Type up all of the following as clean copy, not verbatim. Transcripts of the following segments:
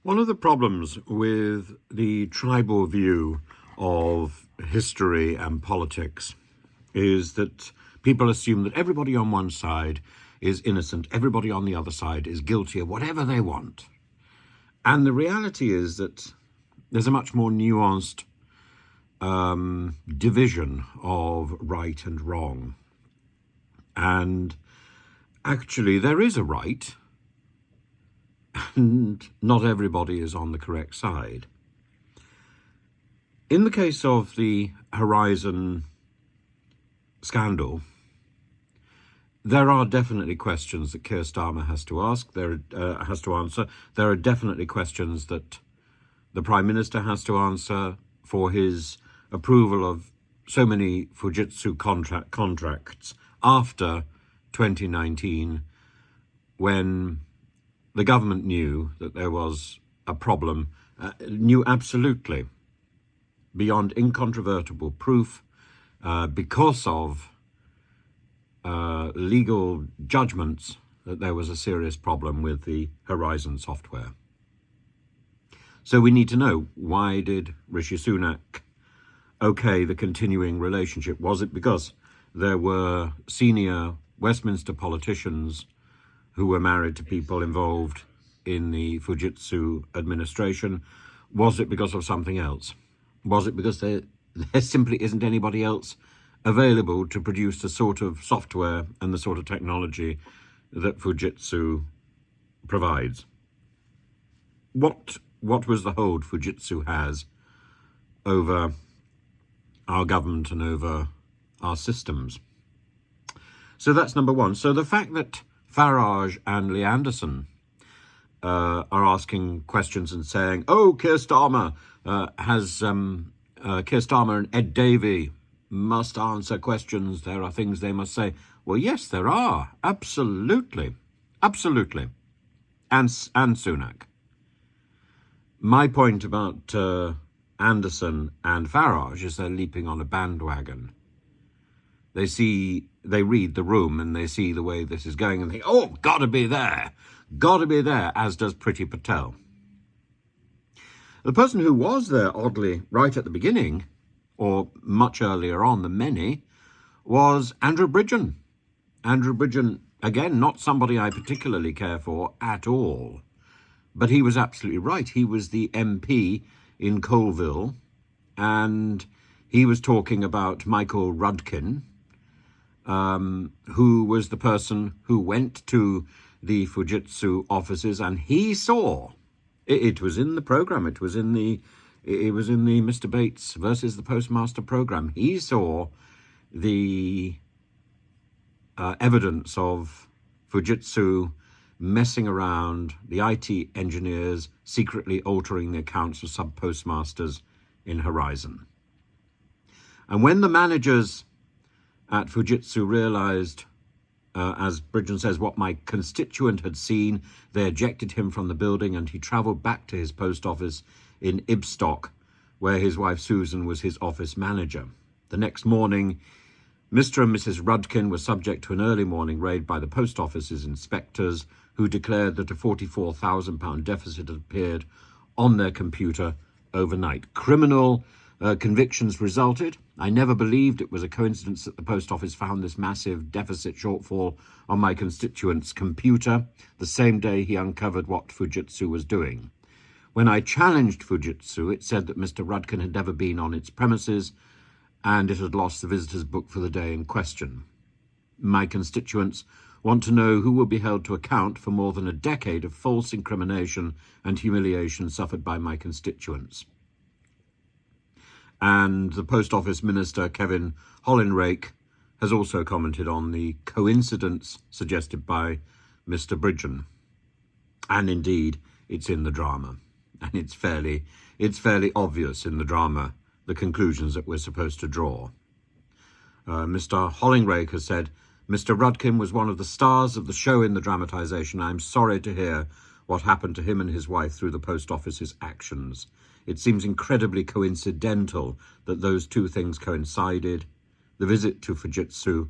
One of the problems with the tribal view of history and politics is that people assume that everybody on one side is innocent, everybody on the other side is guilty of whatever they want. And the reality is that there's a much more nuanced division of right and wrong. And actually, there is a right, and not everybody is on the correct side. In the case of the Horizon scandal, there are definitely questions that Keir Starmer has to answer. There are definitely questions that the Prime Minister has to answer for his approval of so many Fujitsu contracts after 2019, when the government knew that there was a problem, knew absolutely, beyond incontrovertible proof, because of legal judgments, that there was a serious problem with the Horizon software. So we need to know, why did Rishi Sunak okay the continuing relationship? Was it because there were senior Westminster politicians who were married to people involved in the Fujitsu administration? Was it because of something else? Was it because there simply isn't anybody else available to produce the sort of software and the sort of technology that Fujitsu provides? What was the hold Fujitsu has over our government and over our systems? So that's number one. So the fact that Farage and Anderson are asking questions and saying, "Oh, Keir Starmer Keir Starmer and Ed Davey must answer questions. There are things they must say." Well, yes, there are. Absolutely. Absolutely. And Sunak. My point about Anderson and Farage is they're leaping on a bandwagon. They read the room and they see the way this is going and think, "Oh, gotta be there, as does Priti Patel. The person who was there, oddly, right at the beginning, or much earlier on than many, was Andrew Bridgen. Andrew Bridgen, again, not somebody I particularly care for at all, but he was absolutely right. He was the MP in Colville, and he was talking about Michael Ruskin, who was the person who went to the Fujitsu offices, and he saw, it was in the program, it was in the Mr. Bates versus the Postmaster program. He saw the evidence of Fujitsu messing around, the IT engineers secretly altering the accounts of sub-postmasters in Horizon. And when the managers at Fujitsu realized, as Bridgen says, what my constituent had seen, they ejected him from the building and he traveled back to his post office in Ibstock, where his wife Susan was his office manager. The next morning, Mr. and Mrs. Ruskin were subject to an early morning raid by the post office's inspectors, who declared that a £44,000 deficit had appeared on their computer overnight. Criminal convictions resulted. I never believed it was a coincidence that the post office found this massive deficit shortfall on my constituent's computer the same day he uncovered what Fujitsu was doing. When I challenged Fujitsu, it said that Mr. Ruskin had never been on its premises and it had lost the visitor's book for the day in question. My constituents want to know who will be held to account for more than a decade of false incrimination and humiliation suffered by my constituents. And the Post Office Minister, Kevin Hollinrake, has also commented on the coincidence suggested by Mr. Bridgen. And indeed, it's in the drama. And it's fairly obvious in the drama, the conclusions that we're supposed to draw. Mr. Hollinrake has said, "Mr. Ruskin was one of the stars of the show in the dramatization. I'm sorry to hear what happened to him and his wife through the post office's actions. It seems incredibly coincidental that those two things coincided. The visit to Fujitsu,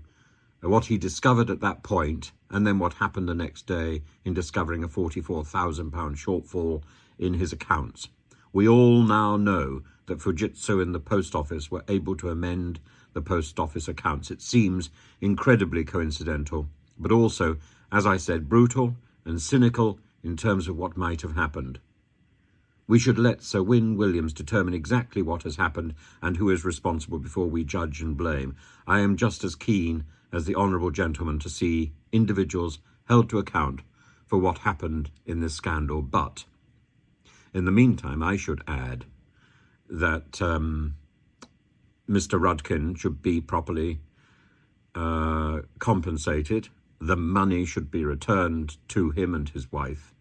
what he discovered at that point, and then what happened the next day in discovering a £44,000 shortfall in his accounts. We all now know that Fujitsu and the post office were able to amend the post office accounts. It seems incredibly coincidental, but also, as I said, brutal and cynical in terms of what might have happened. We should let Sir Win Williams determine exactly what has happened and who is responsible before we judge and blame. I am just as keen as the honourable gentleman to see individuals held to account for what happened in this scandal. But in the meantime, I should add that Mr. Rudkin should be properly compensated. The money should be returned to him and his wife,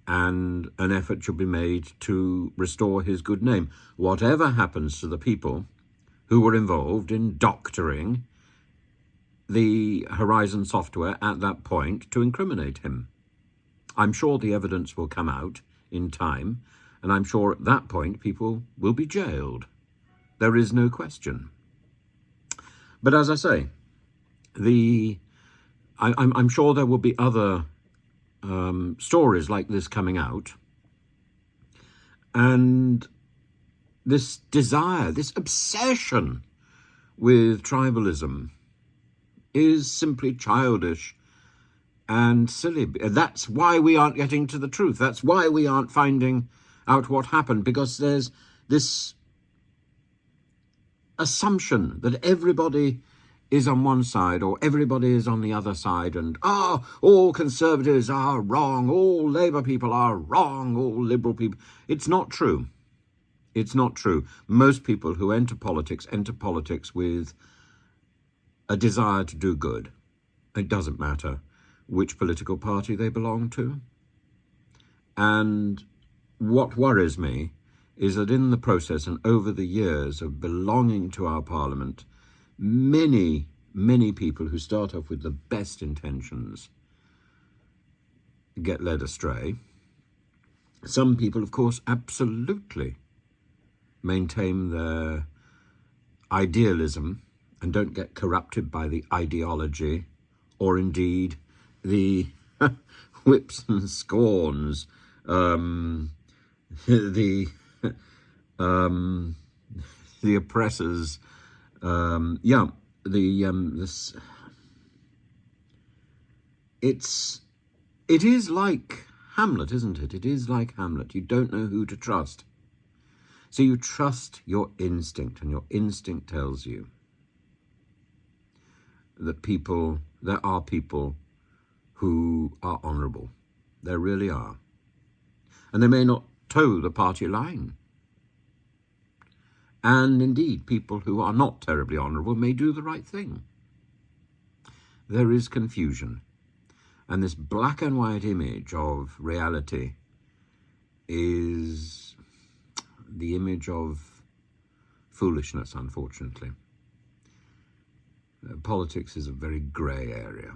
and an effort should be made to restore his good name. Whatever happens to the people who were involved in doctoring the Horizon software at that point to incriminate him. I'm sure the evidence will come out in time, and I'm sure at that point people will be jailed. There is no question. But as I say, I'm sure there will be other stories like this coming out, and this desire, this obsession with tribalism is simply childish and silly. That's why we aren't getting to the truth. That's why we aren't finding out what happened, because there's this assumption that everybody is on one side or everybody is on the other side, and all Conservatives are wrong, all Labour people are wrong, all Liberal people. It's not true. It's not true. Most people who enter politics with a desire to do good. It doesn't matter which political party they belong to. And what worries me is that in the process and over the years of belonging to our Parliament, many people who start off with the best intentions get led astray. Some people, of course, absolutely maintain their idealism and don't get corrupted by the ideology or indeed the whips and scorns, the oppressors. It is like Hamlet, isn't it? It is like Hamlet. You don't know who to trust. So you trust your instinct, and your instinct tells you that there are people who are honourable. There really are. And they may not toe the party line. And indeed, people who are not terribly honourable may do the right thing. There is confusion. And this black and white image of reality is the image of foolishness, unfortunately. Politics is a very grey area.